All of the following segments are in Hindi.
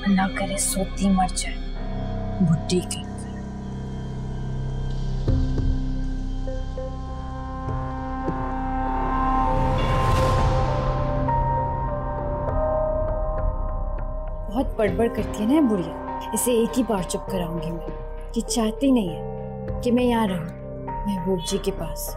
ना करे सोती मर जाए बुढ़ी की। बहुत बड़बड़ करती है ना बुढ़िया, इसे एक ही बार चुप कराऊंगी मैं। ये चाहती नहीं है कि मैं यहाँ रहूं महबूब जी के पास।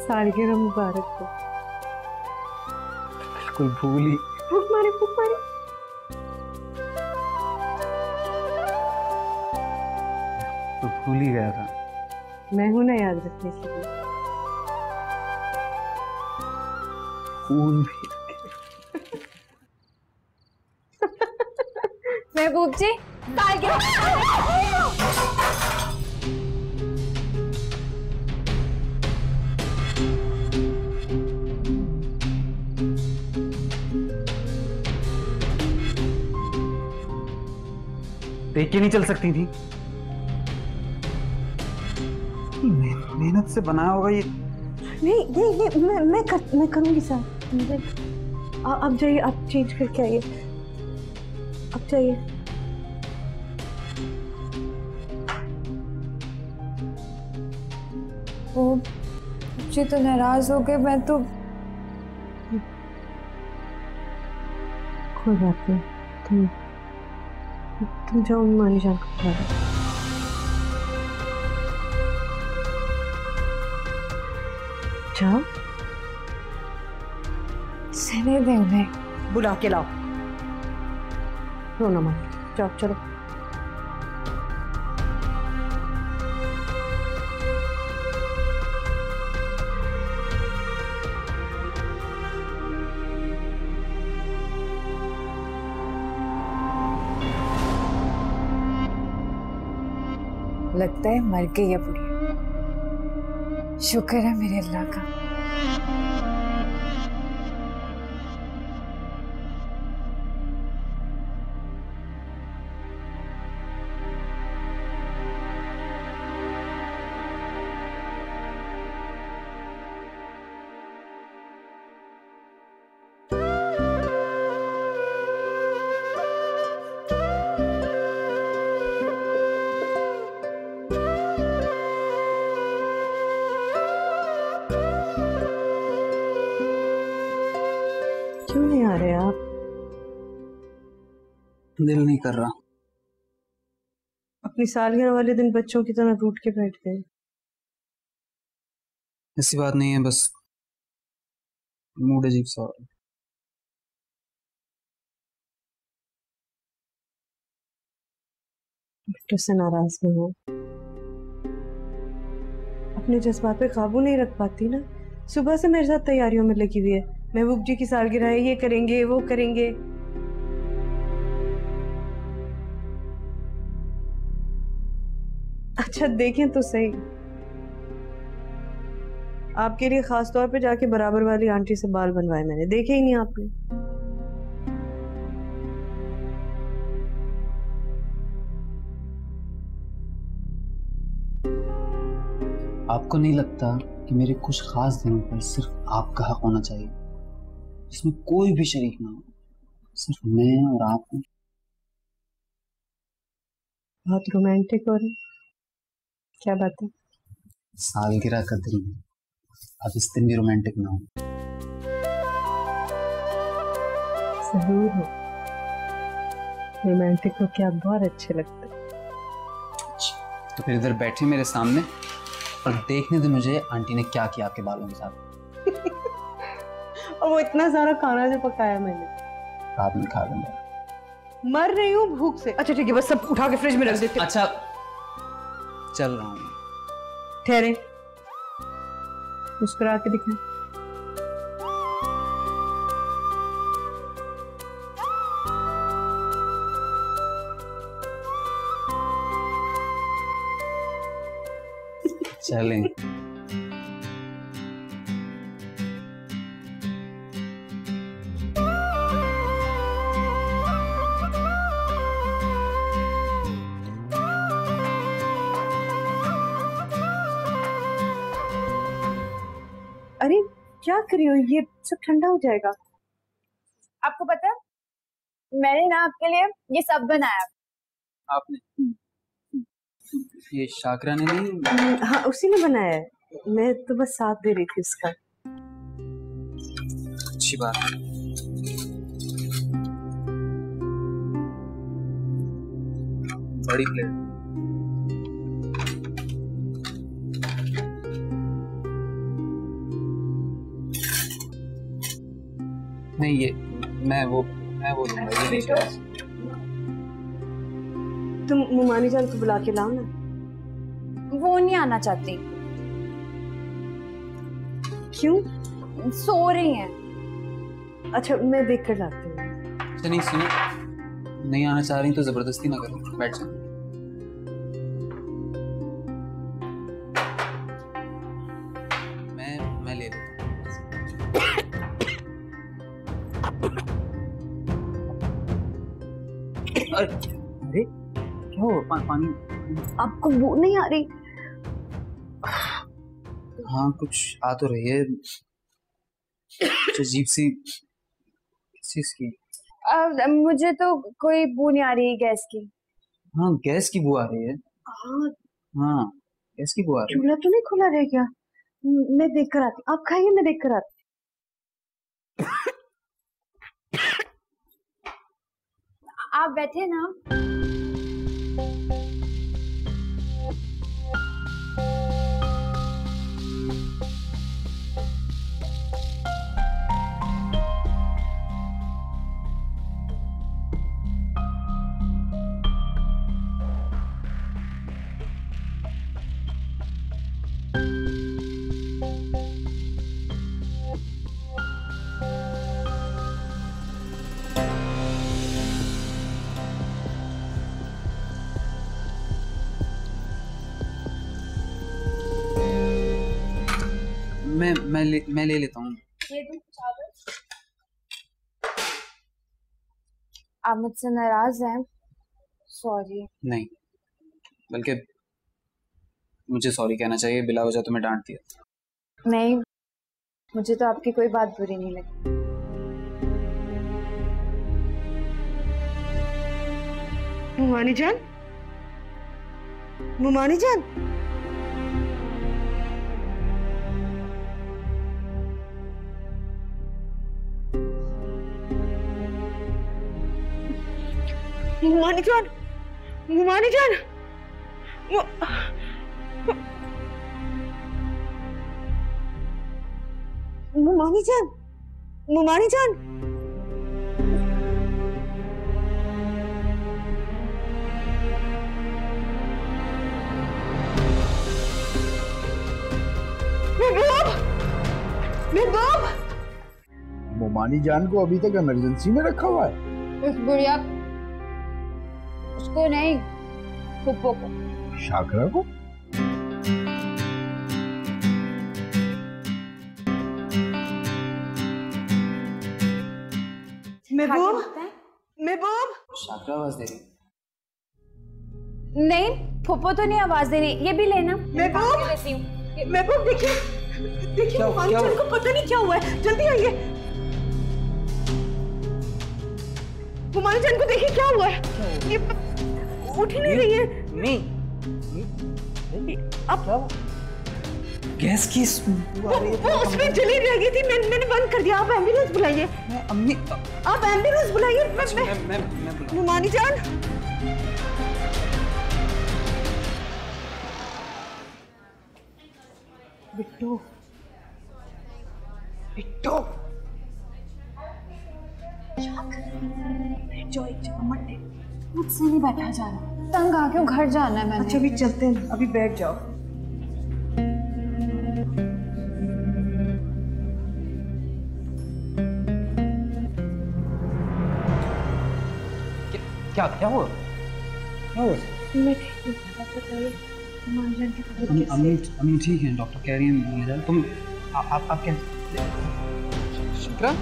सालगिरह मुबारक हो। बिल्कुल भूल ही फूक मारे तो भूल ही गया था। मैं हूं ना याद रखने के लिए। खून भी महबूब जी देख के नहीं चल सकती थी? मेहनत से बनाया होगा ये। नहीं नहीं नहीं, मैं करूंगी सर। आप जाइए, आप चेंज करके आइए। आप जाइए। वो जी तो नाराज हो गए। मैं तो कोई बात नहीं, तुम जाओ मानी जान को बुला लो। जाओ, सहने दे उन्हें। बुला के लाओ। रोना मत, जाओ चलो। लगता है मर गई है बुढ़िया। शुक्र है मेरे अल्लाह का। दिल नहीं कर रहा। अपनी सालगिरह वाले दिन बच्चों की तरह रूठ के बैठ गए। ऐसी बात नहीं है, बस मूड अजीब सा हो रहा है। बेटे से नाराज में हो, अपने जज्बात पे काबू नहीं रख पाती ना। सुबह से मेरे साथ तैयारियों में लगी हुई है, महबूब जी की सालगिरह है, ये करेंगे वो करेंगे। अच्छा देखें तो सही, आपके लिए खास तौर पे जाके बराबर वाली आंटी से बाल बनवाए मैंने, देखे ही नहीं आपने। आपको नहीं लगता कि मेरे कुछ खास दिनों पर सिर्फ आपका हक होना चाहिए, जिसमें कोई भी शरीक ना हो, सिर्फ मैं और आप? बहुत रोमांटिक हो रही, क्या बात है? सालगिरह का दिन, अब इस दिन भी रोमांटिक ना हो। जरूर हो, रोमांटिक हो, क्या बहुत अच्छे लगते हैं। तो फिर इधर बैठे मेरे सामने और देखने दे मुझे आंटी ने क्या किया आपके बालों के साथ। और वो इतना सारा खाना जो पकाया मैंने, रात में खा लूंगा। मर रही हूँ भूख से। अच्छा ठीक है, बस सब उठा के फ्रिज में रख देते। अच्छा चल रहा हूँ। ठहरे, मुस्कुरा के दिखाएं। चलें। अरे क्या कर रही हो, ये सब ठंडा हो जाएगा। आपको पता है मैंने ना आपके लिए ये सब बनाया। आपने? ये शाकरा ने नहीं? हाँ उसी ने बनाया है, मैं तो बस साथ दे रही थी उसका। अच्छी बात है। बड़ी प्लेट। नहीं ये मैं वो लूंगा, ये नहीं चाहिए। तुम मुमानी जान को बुला के लाओ ना। वो नहीं आना चाहती। क्यों? सो रही हैं। अच्छा मैं देख कर लाती हूँ। अच्छा नहीं सुनो, नहीं आना चाह रही तो जबरदस्ती ना करो, बैठ जाओ। मैं ले लेता हूँ। अरे क्या हो? पानी? आपको वो नहीं आ रही? हाँ कुछ आ तो रही है, कुछ अजीब सी चीज की। मुझे तो कोई बू नहीं आ रही गैस की। हाँ गैस की बू आ रही है। हाँ गैस की बू आ रही है। चूल्हा तो नहीं खुला रह गया? मैं देख कर आती, आप खाइए मैं देख कर आती। आप बैठे ना। मैं ले लेता हूँ। ये दूं चावल? आप मुझसे नाराज हैं? सॉरी। नहीं, बल्कि मुझे सॉरी कहना चाहिए, बिला वजह तुम्हें डांट दिया। नहीं, मुझे तो आपकी कोई बात बुरी नहीं लगी। मुमानी जान, मुमानी जान। मुमानी जान, मुमानी जान, मुमानी जान, मुमानी जान। महबूब, मुमानी जान को अभी तक इमरजेंसी में रखा हुआ है। उस बुढ़िया, उसको नहीं, फुप्पो को। शाकरा को? महबूब, महबूब। शाकरा आवाज दे रही। नहीं, फुप्पो तो नहीं आवाज दे रही। ये भी लेना। महबूब, महबूब देखिए, देखिए मुमानी जान को पता नहीं क्या हुआ है, जल्दी आइए। मुमानी जान को देखिए क्या हुआ है, ये उठ ही नहीं रही है। नहीं, अब क्या गैस की वो उसमें जली रह गई थी, मैंने बंद कर दिया। आप एम्बुलेंस बुलाइए। अम्मी, आप एम्बुलेंस बुलाइए। मैं मुमानी जान, बिट्टू, बिट्टू, मुझसे नहीं बैठा जा रहा, तंग आ क्यों, घर जाना है मैंने। अच्छा अभी चलते हैं, अभी बैठ जाओ। क्या क्या हुआ? क्या हुआ? मैं ठीक हूँ, आप बताइए मुमानी जान की तबीयत कैसी है? अम्मी ठीक है, डॉक्टर कह रही है। तुम आप क्या? शाकरा,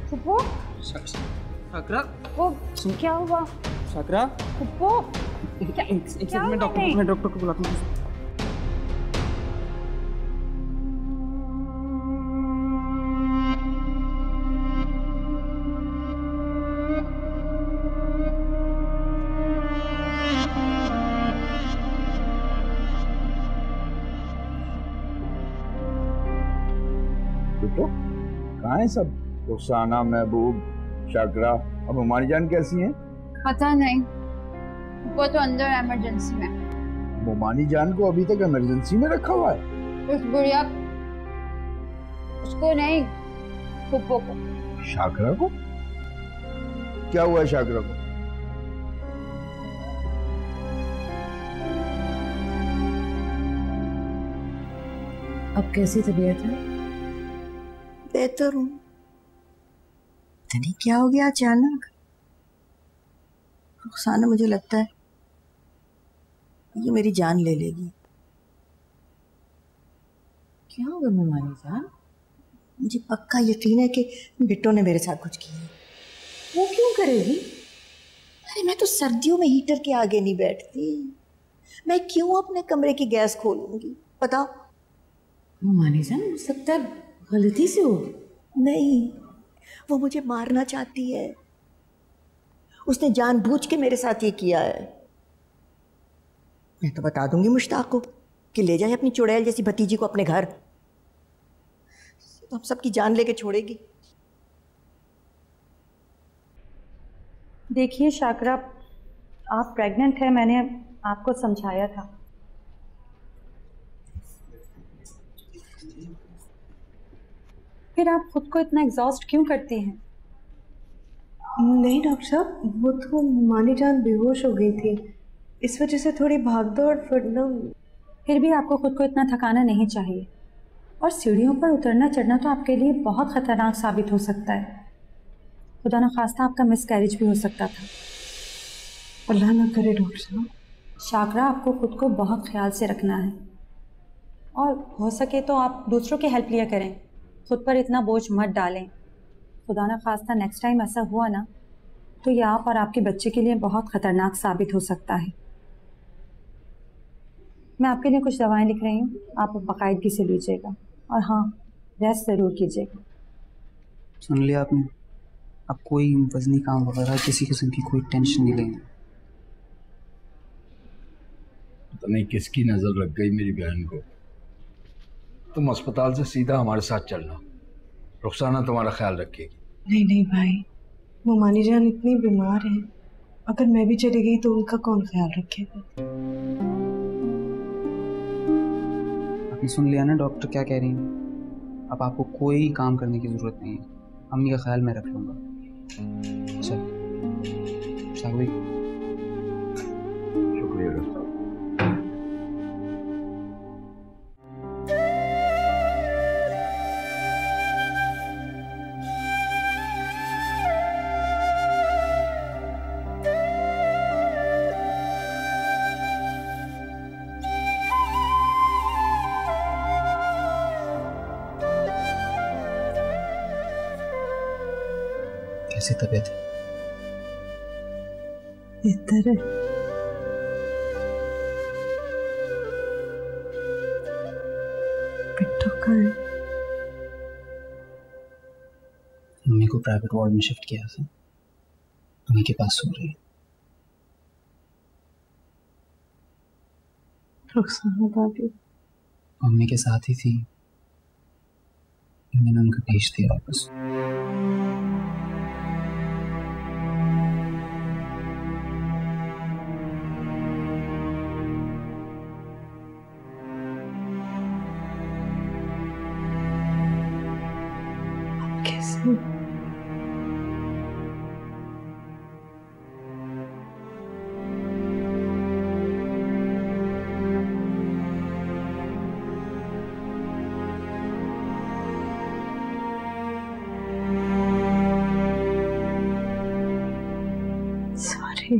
फुप्पो, शाकरा, वो क्या हुआ? शाकरा, फुप्पो, मैं डॉक्टर को बुलाता हूँ। बेटो कहाँ है सब? रुखसाना, महबूब, शाकरा और मुमानी जान कैसी हैं? पता नहीं, वो तो अंदर इमरजेंसी में। मुमानी जान को अभी तक इमरजेंसी में रखा हुआ है। उस बुढ़िया, उसको नहीं, फुप्पो को। शाकरा को? क्या हुआ है शाकरा को? अब कैसी तबीयत है? बेहतर हूँ। पता नहीं क्या हो गया अचानक। रुखसाना, मुझे लगता है ये मेरी जान ले लेगी। क्या होगा मुमानी जान? मुझे पक्का यकीन है कि बिट्टो ने मेरे साथ कुछ किया। वो क्यों करेगी? अरे मैं तो सर्दियों में हीटर के आगे नहीं बैठती। मैं क्यों अपने कमरे की गैस खोलूंगी? बताओ। मुमानी जान, हो सकता है गलती से हो। नहीं, वो मुझे मारना चाहती है। उसने जानबूझ के मेरे साथ ये किया है। मैं तो बता दूंगी मुश्ताक को कि ले जाए अपनी चुड़ैल जैसी भतीजी को अपने घर, तो हम सबकी जान लेके छोड़ेगी। देखिए शाकरा, आप प्रेग्नेंट है, मैंने आपको समझाया था। फिर आप खुद को इतना एग्जॉस्ट क्यों करती हैं? नहीं डॉक्टर साहब, वो तो मुमानी जान बेहोश हो गई थी, इस वजह से थोड़ी भागदौड़ फिरना। फिर भी आपको खुद को इतना थकाना नहीं चाहिए। और सीढ़ियों पर उतरना चढ़ना तो आपके लिए बहुत ख़तरनाक साबित हो सकता है। खुदा न खास्ता आपका मिसकैरेज भी हो सकता था। अल्लाह ना करे डॉक्टर साहब। शाकरा, आपको खुद को बहुत ख्याल से रखना है और हो सके तो आप दूसरों की हेल्प लिया करें। खुद पर इतना बोझ मत डालें। खुदा न खास्ता नेक्स्ट टाइम ऐसा हुआ ना तो ये आप और आपके बच्चे के लिए बहुत ख़तरनाक साबित हो सकता है। मैं आपके लिए कुछ दवाएं लिख रही हूँ, आप बाकायदगी से लीजिएगा और हाँ, रेस्ट ज़रूर कीजिएगा। सुन लिया आपने? अब कोई वजनी काम वगैरह किसी किस्म की कोई टेंशन नहीं लेंगे। पता नहीं किसकी नज़र लग गई मेरी बहन को। तुम अस्पताल से सीधा हमारे साथ चलना, रुखसाना तुम्हारा ख्याल रखेगी। नहीं नहीं भाई, मोमानी जान इतनी बीमार है, अगर मैं भी चली गई तो उनका कौन ख्याल रखेगा? आपने सुन लिया ना डॉक्टर क्या कह रही हैं? अब आपको कोई काम करने की जरूरत नहीं है, अम्मी का ख्याल मैं रख लूंगा। चल शागवी। शुक्रिया डॉक्टर साहब। कैसी तबीयत है? बेहतर है। बिट्टू कहाँ है? मम्मी को प्राइवेट वार्ड में शिफ्ट किया था, मम्मी के पास सो रही है। रुखसाना भाभी मम्मी के साथ ही थी, मैंने उनको भेज दिया वापस। कैसे? सॉरी।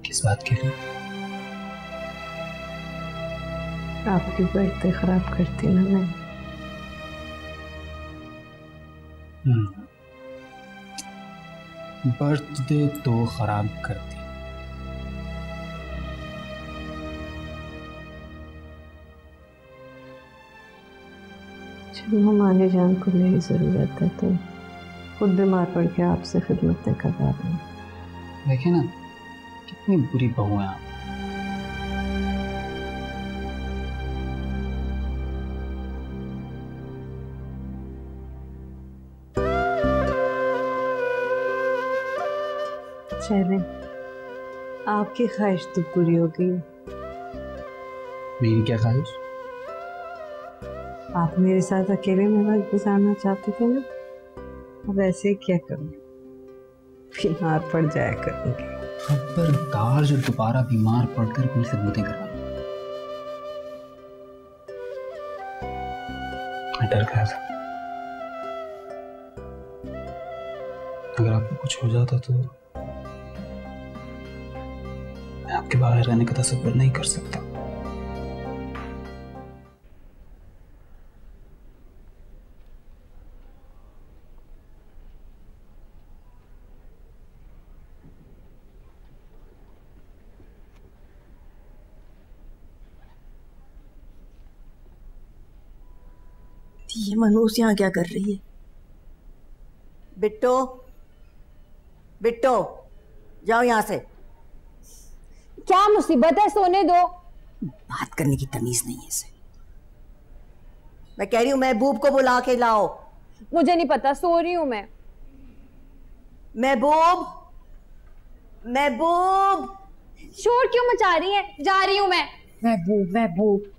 किस बात के लिए? आपकी बर्थडे खराब करती ना मैं। बर्थडे तो खराब करती। जब मोमानी जान को मेरी जरूरत है तो खुद बीमार पड़ के आपसे खिदमतें करवा रही हूँ। देखिए ना कितनी बुरी बहू है आप। चलें, आपकी ख्वाहिश तो पूरी हो गई। मेरी क्या ख्वाहिश? आप मेरे साथ अकेले में वक्त गुजारना चाहते थे ना, अब ऐसे ही क्या करूँ, बीमार पड़ जाया करूँगी। खबरदार जो दोबारा बीमार पड़कर अपनी खिदमतें करवाएं। मैं डर गया था, अगर आपको कुछ हो जाता तो मैं आपके बाहर रहने का तसव्वुर नहीं कर सकता। ये मनूस यहाँ क्या कर रही है? बिट्टो, बिट्टो, जाओ यहाँ से। क्या मुसीबत है? सोने दो। बात करने की तमीज नहीं है इसे। मैं कह रही हूँ महबूब को बुला के लाओ। मुझे नहीं पता, सो रही हूँ मैं। महबूब, महबूब। शोर क्यों मचा रही है? जा रही हूँ मैं। महबूब महबूब।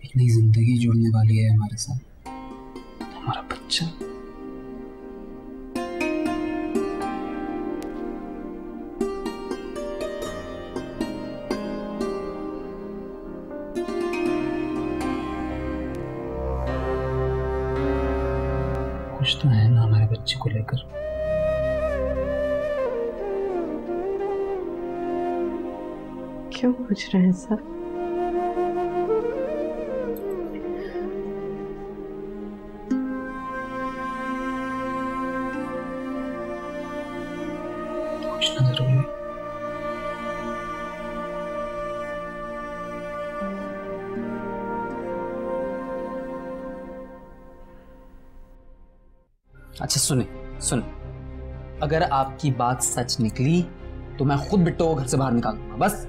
एक नई जिंदगी जुड़ने वाली है हमारे साथ, हमारा बच्चा। कुछ तो है ना हमारे बच्चे को लेकर। क्यों पूछ रहे हैं सर? पूछना जरूरी है। अच्छा सुने, अगर आपकी बात सच निकली तो मैं खुद बिट्टो को घर से बाहर निकाल दूंगा, बस।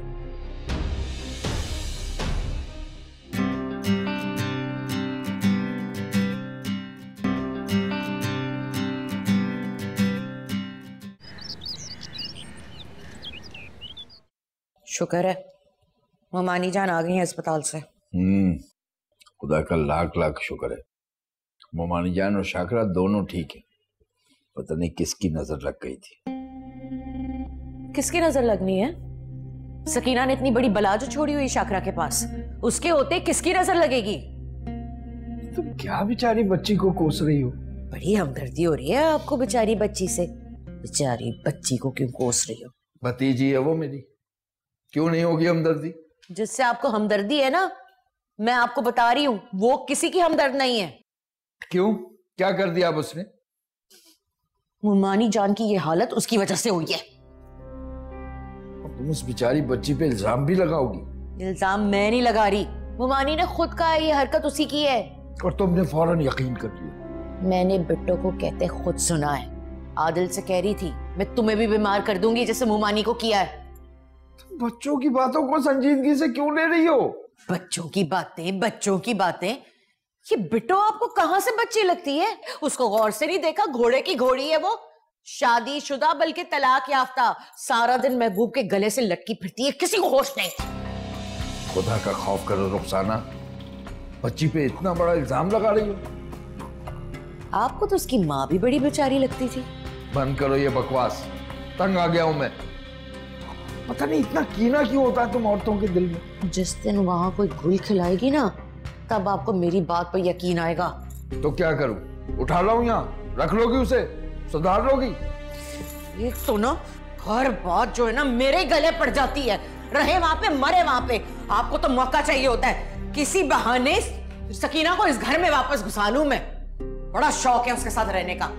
शुक्र है ममानी जान आ गई है अस्पताल से। खुदा का लाख लाख शुक्र है। ममानी जान और शाकरा दोनों ठीक है। पता नहीं किसकी नजर लग गई थी। किसकी नजर लगनी है? सकीना ने इतनी बड़ी बला जो छोड़ी हुई शाकरा के पास, उसके होते किसकी नजर लगेगी? तुम क्या बेचारी बच्ची को कोस रही हो? बड़ी हमदर्दी हो रही है आपको बेचारी बच्ची से। बेचारी बच्ची को क्यों कोस रही हो? भतीजी है वो मेरी, क्यों नहीं होगी हमदर्दी? जिससे आपको हमदर्दी है ना, मैं आपको बता रही हूं वो किसी की हमदर्द नहीं है। क्यों, क्या कर दिया अब उसने? मुमानी जान की ये हालत उसकी वजह से हुई है। तुम उस बेचारी बच्ची पे इल्जाम भी लगाओगी? इल्जाम मैं नहीं लगा रही, मुमानी ने खुद कहा ये हरकत उसी की है। और तुमने फौरन यकीन कर लिया? मैंने बिट्टो को कहते खुद सुना है। आदिल से कह रही थी मैं तुम्हें भी बीमार कर दूंगी जैसे मुमानी को किया है। तुम बच्चों की बातों को संजीदगी से क्यों ले रही हो? बच्चों की बातें। ये बिट्टो आपको कहां से बच्ची लगती है? उसको गौर से नहीं देखा? घोड़े की घोड़ी है वो, शादीशुदा बल्कि तलाक याफ्ता। सारा दिन महबूब के गले से लटकी फिरती है, किसी को होश नहीं। खुदा का खौफ करो रुखसाना, बच्ची पे इतना बड़ा इल्जाम लगा रही हो। आपको तो उसकी माँ भी बड़ी बेचारी लगती थी। बंद करो ये बकवास, तंग आ गया हूं मैं। पता नहीं इतना कीना क्यों होता है तुम औरतों के दिल में। जिस दिन वहां कोई गुल खिलाएगी ना, तब आपको मेरी बात पर यकीन आएगा। तो क्या करूं, उठा लाऊं यहाँ, रख लोगी उसे, सुधार लोगी? एक तो ना हर बात जो है ना मेरे गले पड़ जाती है। रहे वहां पे मरे वहां पे। आपको तो मौका चाहिए होता है, किसी बहाने सकीना को इस घर में वापस घुसा लूं मैं। बड़ा शौक है उसके साथ रहने का।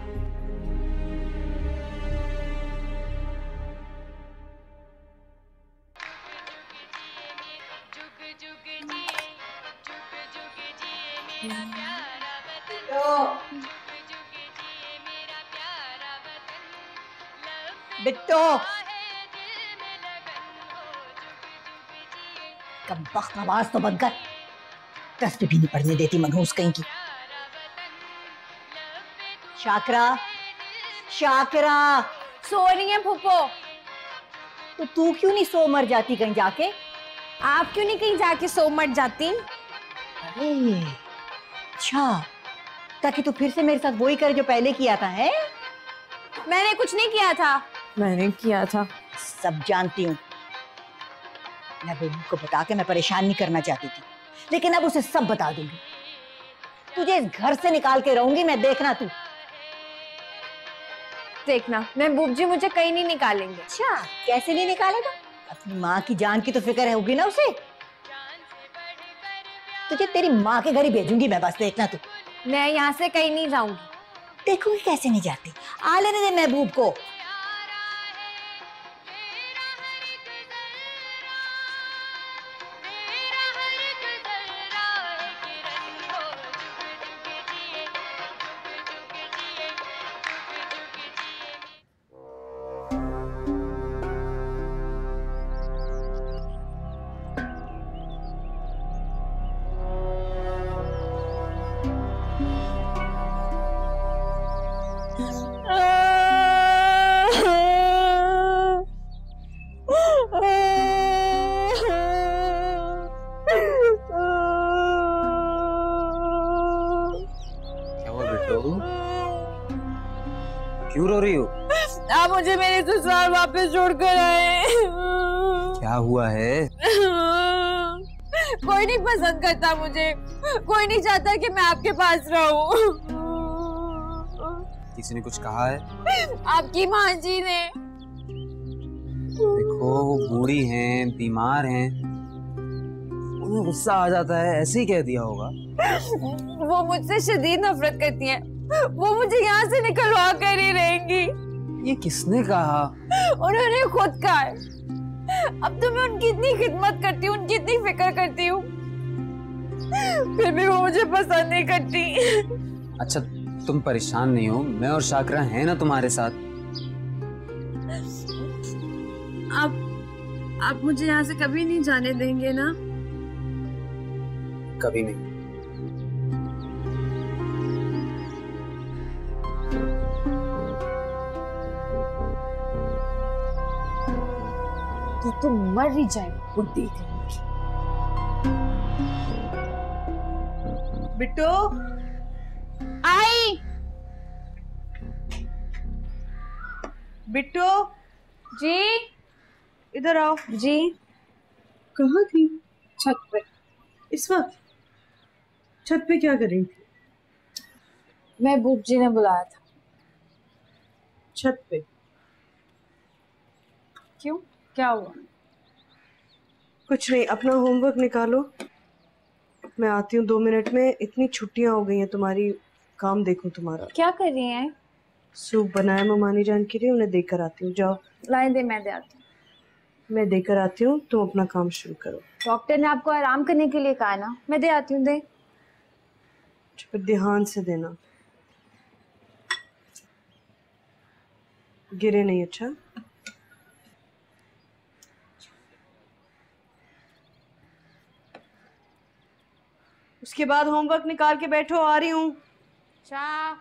बिट्टो, कम वक्त आवाज तो बंद कर। दस्त भी नहीं पड़ने देती मनहूस कहीं की। शाकरा, सो रही है फूफो। तो तू क्यों नहीं सो मर जाती कहीं जाके? आप क्यों नहीं कहीं जाके सो मर जाती? अरे अच्छा, ताकि तू फिर से मेरे साथ वही करे जो पहले किया था। है? मैंने कुछ नहीं किया था। मैंने किया था। सब जानती हूँ। महबूब को बता के मैं परेशान नहीं करना चाहती थी, लेकिन अब उसे सब बता दूंगी। तुझे इस घर से निकाल के रहूंगी मैं, देखना तू। देखना महबूब जी मुझे कहीं नहीं निकालेंगे। अच्छा, कैसे नहीं निकालेगा? अपनी माँ की जान की तो फिक्र होगी ना उसे। तुझे तेरी माँ के घर ही भेजूंगी मैं, बस देखना तू। मैं यहाँ से कहीं नहीं जाऊंगी। देखूंगी कैसे नहीं जाती। आ लेने दे महबूब को। क्यों रो रही हो? आप मुझे मेरे ससुराल वापस छोड़कर आए। क्या हुआ है? कोई नहीं पसंद करता मुझे, कोई नहीं चाहता कि मैं आपके पास रहूं। किसी ने कुछ कहा है? आपकी माँ जी ने। देखो वो बूढ़ी हैं, बीमार हैं, उन्हें गुस्सा आ जाता है, ऐसे ही कह दिया होगा। वो मुझसे शदीद नफरत करती हैं। वो मुझे यहाँ से निकलवा कर ही रहेंगी। ये किसने कहा? उन्होंने खुद कहा है। अब तो मैं उनकी इतनी खिदमत करती हूँ, उनकी इतनी फिक्र करती हूँ, फिर भी वो मुझे पसंद नहीं करती। अच्छा तुम परेशान नहीं हो, मैं और शाकरा हैं ना तुम्हारे साथ। आप मुझे यहाँ से कभी नहीं जाने देंगे ना? कभी नहीं। तो मर ही जाए वो देख लेंगे। बिट्टू आई। बिट्टू जी इधर आओ। जी कहाँ थी? छत पे। इस वक्त छत पे क्या कर रही थी? महबूब जी ने बुलाया था। छत पे क्यों, क्या हुआ? कुछ नहीं, अपना होमवर्क निकालो, मैं आती हूँ 2 मिनट में। इतनी छुट्टियां हो गई हैं तुम्हारी, काम देखो तुम्हारा। क्या कर रही हैं? सूप बनाया ममानी जान के लिए, उन्हें देकर आती हूँ। जाओ। लाए दे, मैं दे आती हूँ। मैं देकर आती हूँ, तुम अपना काम शुरू करो। डॉक्टर ने आपको आराम करने के लिए कहा ना, मैं दे आती हूँ। दे। फिर ध्यान से देना, गिरे नहीं। अच्छा उसके बाद होमवर्क निकाल के बैठो, आ रही हूँ। अच्छा।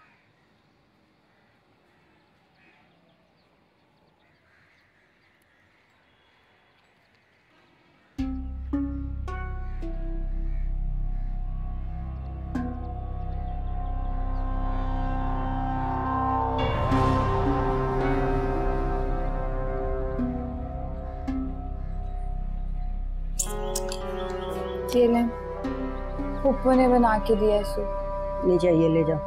ये ले, पप्पू ने बना के दिया है सूप। ले जाइए, ले जाओ।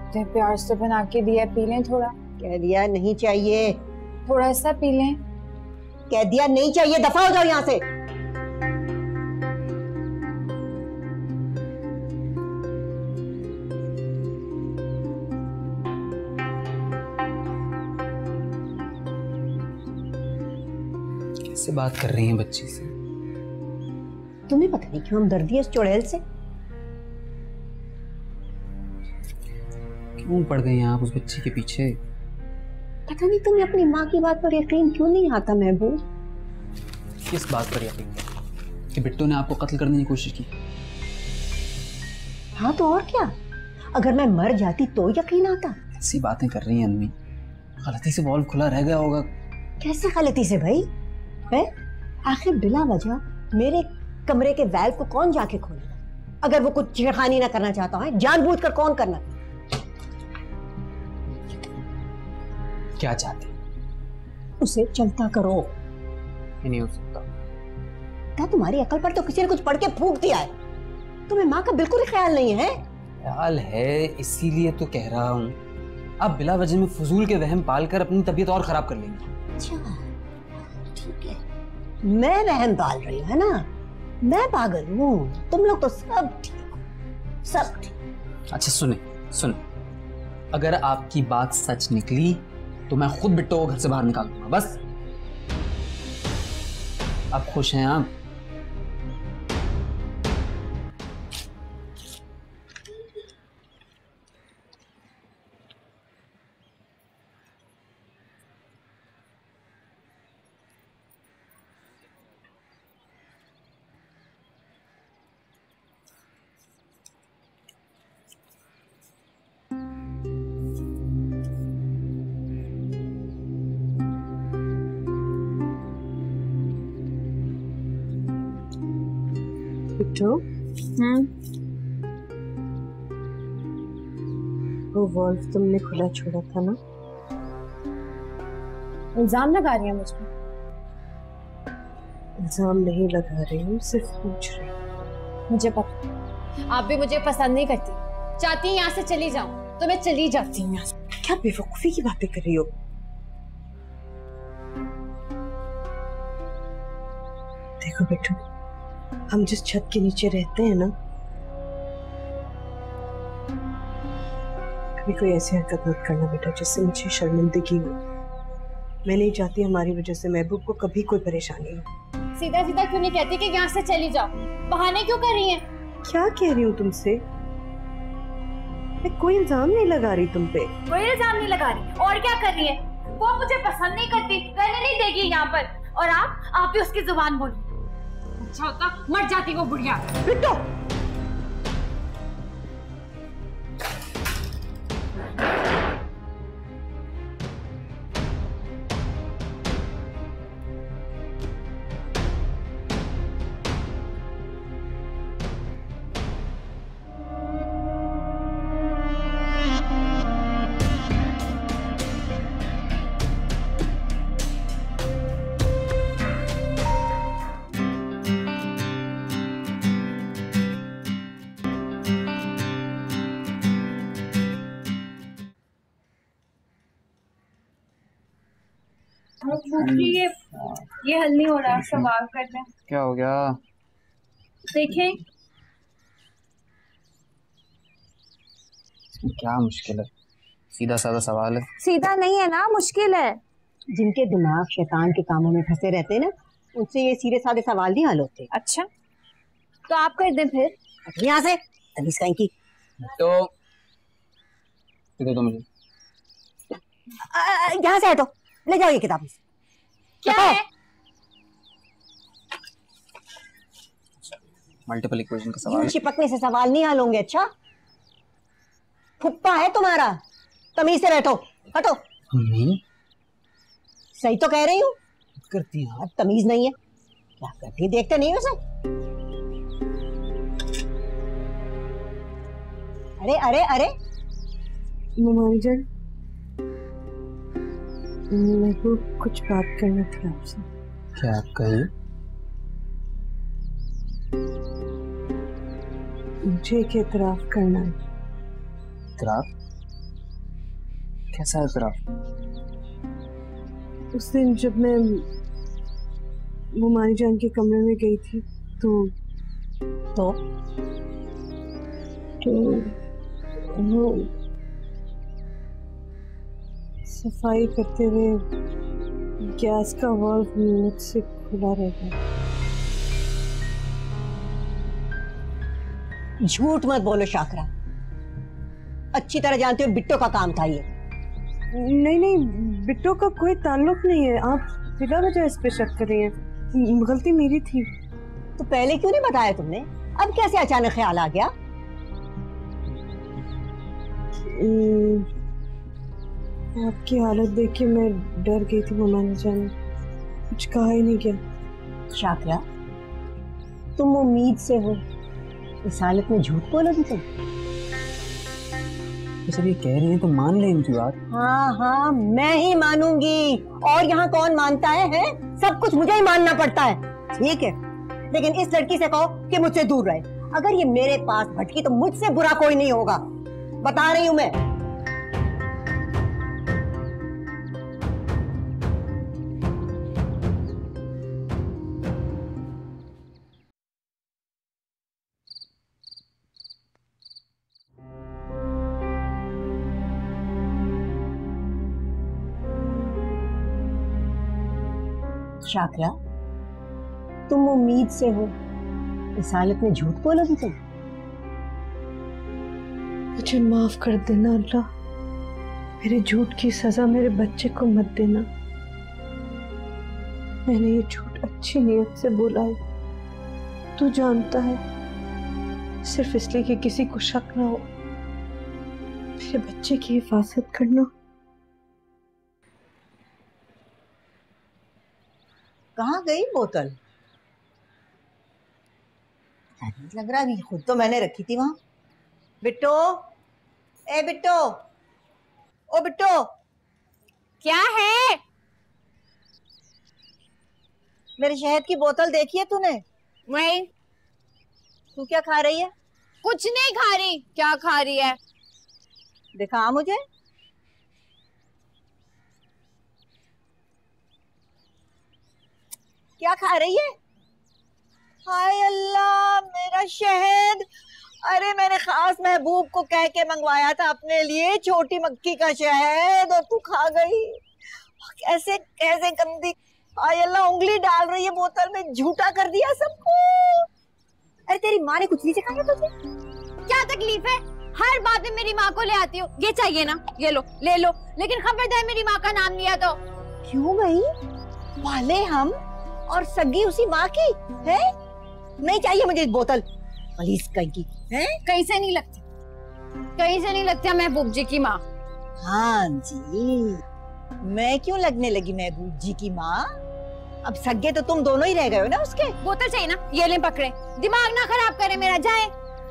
इतने प्यार से बना के दिया है, पी लें थोड़ा। कह दिया नहीं चाहिए। थोड़ा सा पी लें। कह दिया नहीं चाहिए, दफा हो जाओ यहाँ से। कैसे बात कर रही हैं बच्ची से? तुम्हें पता नहीं क्यों हम दर्दी है इस चुड़ैल से। क्यों पड़ गई आप उस बच्ची के पीछे? पता नहीं तुम्हें अपनी माँ की बात पर यकीन क्यों नहीं आता महबूब। किस बात पर यकीन कि बिट्टू ने आपको कत्ल करने की कोशिश की? हाँ तो और क्या, अगर मैं मर जाती तो यकीन आता। ऐसी बातें कर रही हैं अम्मी, गलती से बॉल्व खुला रह गया होगा। कैसे गलती से भाई? है आखिर बिला वजह मेरे कमरे के वाल्व को कौन जाके खोलेगा? अगर वो कुछ छेड़खानी ना करना चाहता है, जानबूझकर कौन करना? क्या चाहते? उसे चलता करो। ये नहीं हो सकता। क्या तुम्हारी अकल पर तो किसी ने कुछ पढ़ के फूंक दिया है? तुम्हें माँ का बिल्कुल ही ख्याल नहीं है। ख्याल है, इसीलिए तो कह रहा हूँ। आप बिला वजह में फजूल के वहम पालकर अपनी तबीयत और खराब कर लेंगे। अच्छा ठीक है, मैं वहम पाल रही हूँ है ना? मैं पागल हूँ, तुम लोग तो सब ठीक हो, सब ठीक। अच्छा सुने, अगर आपकी बात सच निकली तो मैं खुद बिट्टू को घर से बाहर निकाल दूंगा। बस आप खुश हैं आप? बिट्टू, वो वॉल्व तुमने खुला छोड़ा था ना? इल्जाम लगा रही है मुझ पर? इल्जाम नहीं लगा रही हूँ, सिर्फ पूछ रही हूँ। मुझे पता, आप भी मुझे पसंद नहीं करती, चाहती हैं यहाँ से चली जाऊं तो मैं चली जाती हूँ यहाँ से। क्या बेवकूफी की बातें कर रही हो? देखो बिट्टू, हम जिस छत के नीचे रहते हैं ना, कभी कोई ऐसी हरकत मत करना बेटा जिससे मुझे शर्मिंदगी हो। मैं नहीं चाहती हमारी वजह से महबूब को कभी कोई परेशानी हो। सीधा सीधा क्यों नहीं कहती कि यहाँ से चली जाओ? बहाने क्यों कर रही हैं? क्या कह रही हूँ तुमसे? मैं कोई इल्जाम नहीं लगा रही तुम पे। कोई इल्जाम नहीं लगा रही, और क्या कर रही है? वो मुझे पसंद नहीं करती, रहने नहीं देगी यहाँ पर, और आप भी उसकी जुबान बोलो। अच्छा होता मर जाती वो बुढ़िया। बिट्टो, ये हल नहीं हो रहा, सवाल कर रहे हैं। क्या हो गया? देखें। इसमें क्या मुश्किल है? सीधा साधा सवाल है। सीधा नहीं है ना, मुश्किल है। जिनके दिमाग शैतान के कामों में फंसे रहते हैं ना, उनसे ये सीधे साधे सवाल नहीं हल होते। अच्छा तो आप कर दें फिर। यहाँ से तमीज कहीं की। तो दे दो मुझे। यहाँ से हटो, ले जाओ ये किताब। क्या है? मल्टीपल इक्वेशन का सवाल। चिपकने से सवाल नहीं हल होंगे। अच्छा फुप्पा है तुम्हारा, तमीज से बैठो। हटो। सही तो कह रही हूँ। करती है तमीज नहीं है, क्या करती है? देखते नहीं हो उसे? अरे अरे अरे मुमानी जान, मेरे को कुछ बात करना था आपसे। क्या कही? मुझे एक एतराफ करना है। इतराफ? कैसा इतराफ? उस दिन जब मैं मुमानी जान के कमरे में गई थी तो वो सफाई करते हुए गैस का वाल्व मुझसे खुला रह गया। झूठ मत बोलो शाकरा, अच्छी तरह जानते हो बिट्टो का काम था ये। नहीं नहीं, बिट्टो का कोई ताल्लुक नहीं है। आप बिला वजह इस पे शक कर रही हैं। गलती मेरी थी। तो पहले क्यों नहीं बताया तुमने? अब कैसे अचानक ख्याल आ गया? आपकी हालत देख के मैं डर गई थी मुमानी जान, कुछ कहा ही नहीं गया। शाकरा, तुम उम्मीद से हो, इस हालत में झूठ बोलोगी तुम? तो सब ये कह रही हैं तो मान ले इनकी बात। हाँ हाँ, मैं ही मानूंगी। और यहाँ कौन मानता है? सब कुछ मुझे ही मानना पड़ता है। ठीक है, लेकिन इस लड़की से कहो कि मुझसे दूर रहे। अगर ये मेरे पास भटकी तो मुझसे बुरा कोई नहीं होगा, बता रही हूं मैं। शाकरा, तुम उम्मीद से हो, इस हालत में झूठ बोलोगी तुम? मुझे माफ कर देना अल्लाह, मेरे झूठ की सजा मेरे बच्चे को मत देना। मैंने ये झूठ अच्छी नीयत से बोला है, तू जानता है, सिर्फ इसलिए कि किसी को शक ना हो। मेरे बच्चे की हिफाजत करना। कहाँ गई बोतल? लग रहा है खुद तो मैंने रखी थी वहां। बिट्टो, ए बिट्टो, ओ बिट्टो। क्या है? मेरे शहद की बोतल देखी है तूने? वही। तू क्या खा रही है? कुछ नहीं खा रही। क्या खा रही है? दिखा मुझे। क्या खा रही है? हाय अल्लाह, मेरा शहद। अरे मैंने खास महबूब को कह के मंगवाया था अपने लिए छोटी मक्खी का शहद, और तू खा गई। कैसे कैसे गंदी। हाय अल्लाह, उंगली डाल रही है बोतल में, झूठा कर दिया सबको। अरे तेरी माँ ने कुछ नहीं सिखाया तुझे? क्या तकलीफ है? हर बात में मेरी माँ को ले आती हो। ये चाहिए ना, ये लो, ले लो, लेकिन खबरदार मेरी माँ का नाम लिया तो। क्यों भाई, वाले हम और सगी उसी माँ की है? नहीं चाहिए मुझे इस बोतल, पुलिस कहीं की है। कहीं से नहीं लगती, कहीं से नहीं लगती महबूब जी की माँ। हाँ जी, मैं क्यों लगने लगी महबूब जी की माँ? अब सगे तो तुम दोनों ही रह गए हो ना उसके। बोतल चाहिए ना, ये ले पकड़े, दिमाग ना खराब करे मेरा, जाए।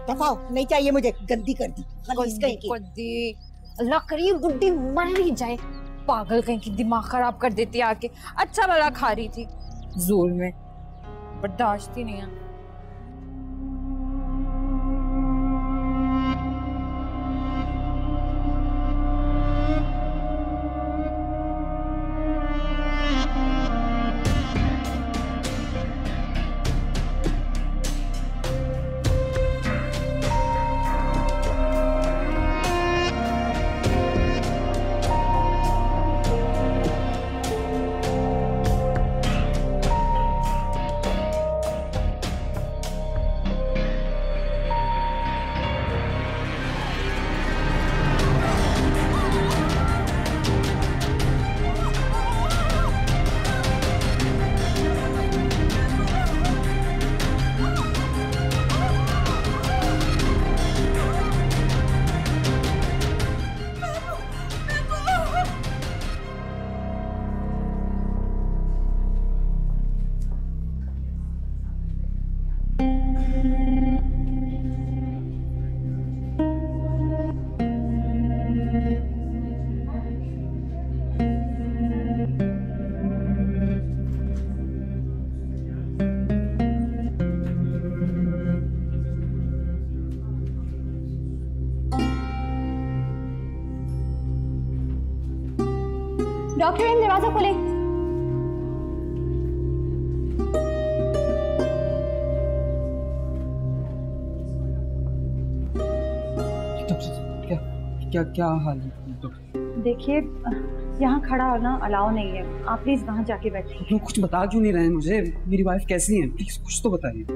दफाओ, नहीं चाहिए मुझे, गंदी कर दी पुलिस कहीं की। गंदी, अल्लाह करे बुड्ढी मर ही जाए, पागल कहीं की, दिमाग खराब कर देती आके। अच्छा भला खा रही थी, जोर में बर्दाश्त ही नहीं है। डॉक्टर दरवाजा खोले। क्या क्या क्या हाल है डॉक्टर? देखिए, यहाँ खड़ा होना अलाउ नहीं है, आप प्लीज वहाँ जाके बैठिए। क्यों, कुछ बता क्यों नहीं रहे हैं मुझे? मेरी वाइफ कैसी है, प्लीज कुछ तो बताइए।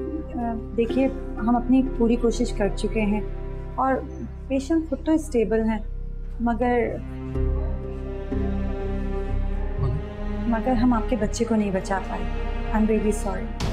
देखिए, हम अपनी पूरी कोशिश कर चुके हैं और पेशेंट खुद तो स्टेबल हैं, मगर हम आपके बच्चे को नहीं बचा पाए। I am really sorry.